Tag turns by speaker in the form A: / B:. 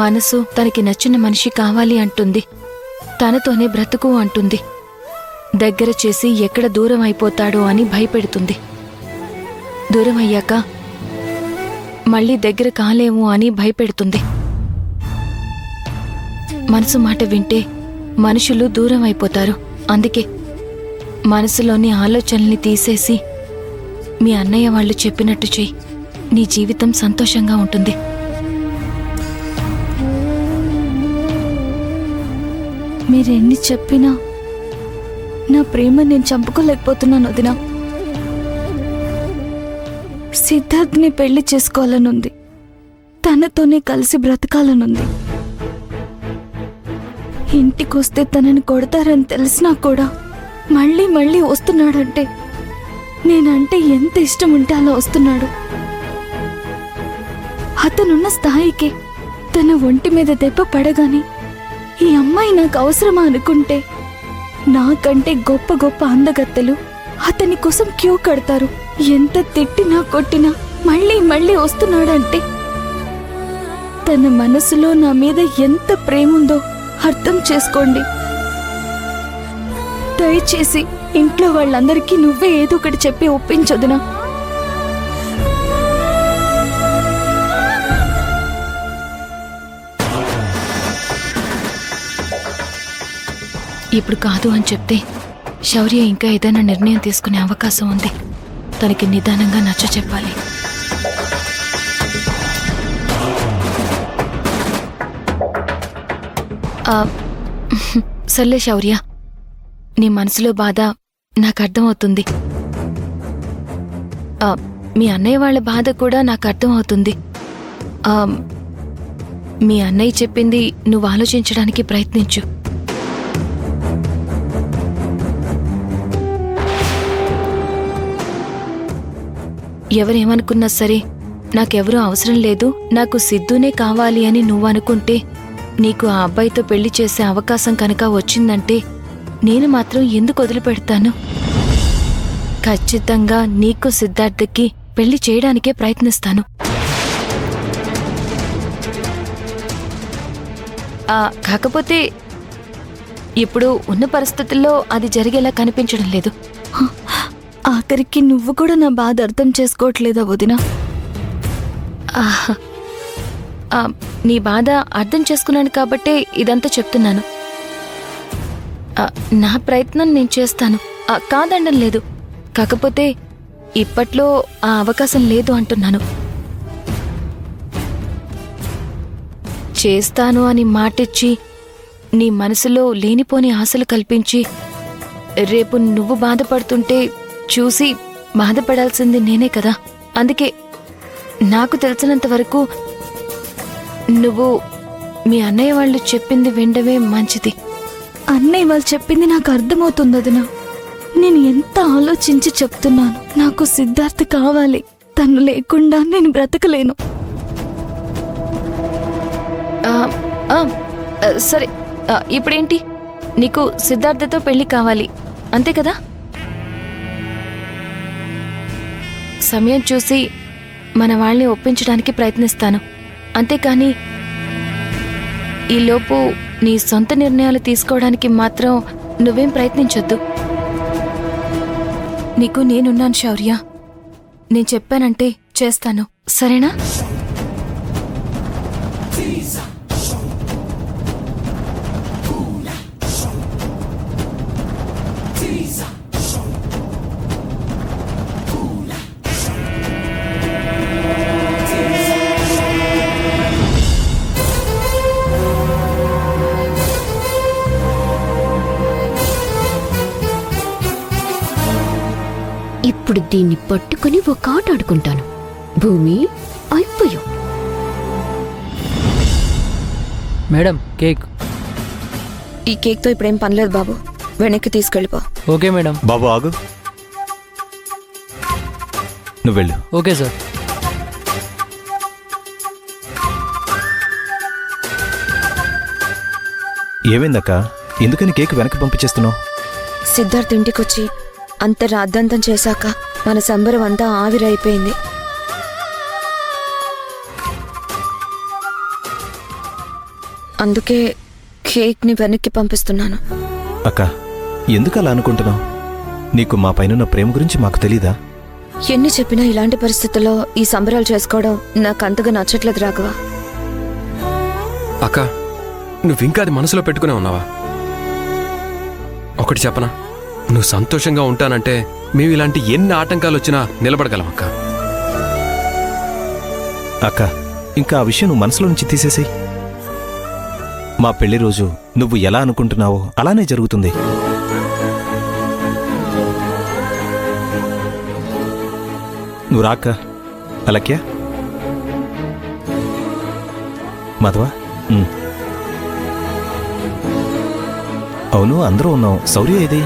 A: మనసు తనకి నచ్చిన మనిషి కావాలి అంటుంది. తనతోనే బ్రతుకు అంటుంది. దగ్గర చేసి ఎక్కడ దూరం అయిపోతాడో అని భయపెడుతుంది. దూరం అయ్యాక మళ్ళీ దగ్గర కాలేము అని భయపెడుతుంది. మనసు మాట వింటే మనుషులు దూరం అయిపోతారు. అందుకే మనసులోని ఆలోచనల్ని తీసేసి మీ అన్నయ్య వాళ్ళు చెప్పినట్టు చెయ్యి. నీ జీవితం సంతోషంగా ఉంటుంది.
B: మీరెన్ని చెప్పినా నా ప్రేమ నేను చంపుకోలేకపోతున్నాను వదినా. సిద్ధార్థ్ని పెళ్లి చేసుకోవాలనుంది. తనతోనే కలిసి బ్రతకాలనుంది. ఇంటికొస్తే తనని కొడతారని తెలిసినా కూడా మళ్ళీ మళ్ళీ వస్తున్నాడంటే నేనంటే ఎంత ఇష్టం ఉంటే అలా వస్తున్నాడు. అతనున్న స్థాయికి తన ఒంటి మీద దెబ్బ పడగాని ఈ అమ్మాయి నాకు అవసరమా అనుకుంటే నాకంటే గొప్ప గొప్ప అందగత్తెలు అతని కోసం క్యూ కడతారు. ఎంత తిట్టినా కొట్టినా మళ్ళీ మళ్ళీ వస్తున్నాడంటే తన మనసులో నా మీద ఎంత ప్రేముందో అర్థం చేసుకోండి. దయచేసి ఇంట్లో వాళ్ళందరికీ నువ్వే ఏదో ఒకటి చెప్పి ఒప్పించొద్దునా.
A: ఇప్పుడు కాదు అని చెప్తే శౌర్య ఇంకా ఏదైనా నిర్ణయం తీసుకునే అవకాశం ఉంది. తనకి నిదానంగా నచ్చ చెప్పాలి. సర్లే శౌర్య, నీ మనసులో బాధ నాకు అర్థమవుతుంది. మీ అన్నయ్య వాళ్ళ బాధ కూడా నాకు అర్థమవుతుంది. మీ అన్నయ్య చెప్పింది నువ్వు ఆలోచించడానికి ప్రయత్నించు. ఎవరేమనుకున్నా సరే నాకెవరూ అవసరం లేదు, నాకు సిద్ధునే కావాలి అని నువ్వు అనుకుంటే, నీకు ఆ అబ్బాయితో పెళ్లి చేసే అవకాశం కనుక వచ్చిందంటే నేను మాత్రం ఎందుకు వదిలిపెడతాను? ఖచ్చితంగా నీకు సిద్ధార్థకి పెళ్లి చేయడానికే ప్రయత్నిస్తాను. కాకపోతే ఇప్పుడు ఉన్న పరిస్థితుల్లో అది జరిగేలా కనిపించడం లేదు.
B: ఆఖరికి నువ్వు కూడా నా బాధ అర్థం చేసుకోవట్లేదా వదినా?
A: నీ బాధ అర్థం చేసుకున్నాను కాబట్టే ఇదంతా చెప్తున్నాను. నా ప్రయత్నం నేను చేస్తాను, కాదనడం లేదు. కాకపోతే ఇప్పట్లో ఆ అవకాశం లేదు అంటున్నాను. చేస్తాను అని మాటిచ్చి నీ మనసులో లేనిపోని ఆశలు కల్పించి రేపు నువ్వు బాధపడుతుంటే చూసి బాధపడాల్సింది నేనే కదా. అందుకే నాకు తెలిసినంత వరకు నువ్వు మీ అన్నయ్య వాళ్ళు చెప్పింది వినడమే మంచిది.
B: అన్నయ్య వాళ్ళు చెప్పింది నాకు అర్థమవుతుంది వదినా. నేను ఎంత ఆలోచించి చెప్తున్నాను. నాకు సిద్ధార్థ్ కావాలి. తను లేకుండా నేను బ్రతకలేను.
A: సరే, ఇప్పుడేంటి? నీకు సిద్ధార్థతో పెళ్లి కావాలి అంతే కదా? సమయం చూసి మన వాళ్ళని ఒప్పించడానికి ప్రయత్నిస్తాను. అంతేకాని ఈలోపు నీ సొంత నిర్ణయాలు తీసుకోవడానికి మాత్రం నువ్వేం ప్రయత్నించొద్దు. నీకు నేనున్నాను శౌర్య. నేను చెప్పానంటే చేస్తాను, సరేనా?
C: ఇప్పుడు దీన్ని పట్టుకుని ఒక ఆట ఆడుకుంటాను. భూమి అయిపోయా.
D: Madam, cake.
B: ఈ కేక్తో ఇప్పుడేం పనిలేదు బాబు, వెనక్కి తీసుకెళ్ళిపో.
D: Okay madam.
E: బాబు ఆగు, నువ్వు వెళ్ళు.
D: Okay sir.
E: ఏమైందక్క? ఎందుకని కేక్ వెనక్కి పంపించేస్తున్నావు?
B: సిద్ధార్థ్ ఇంటికొచ్చి అంత రాద్ధాంతం చేశాక మన సంబరం అంతా ఆవిరైపోయింది.
A: అందుకే కేక్ని వెనక్కి పంపిస్తున్నాను.
E: అక్క ఎందుకు అలా అనుకుంటున్నావు? నీకు మా పైన ప్రేమ గురించి మాకు తెలీదా?
A: ఎన్ని చెప్పినా ఇలాంటి పరిస్థితుల్లో ఈ సంబరాలు చేసుకోవడం నాకు అంతగా నచ్చట్లేదు రాఘవ.
F: అక్క, నువ్వింకా అది మనసులో పెట్టుకునే ఉన్నావా? ఒకటి చెప్పనా, నువ్వు సంతోషంగా ఉంటానంటే మేము ఇలాంటి ఎన్ని ఆటంకాలు వచ్చినా నిలబడగలం అక్క.
E: అక్క ఇంకా ఆ విషయం నువ్వు మనసులో నుంచి తీసేసేయ్. మా పెళ్లి రోజు నువ్వు ఎలా అనుకుంటున్నావో అలానే జరుగుతుంది. నువ్వు రాక్క. అలక్యా, మాధవా. అవును అందరూ ఉన్నాం. శౌర్య ఏది?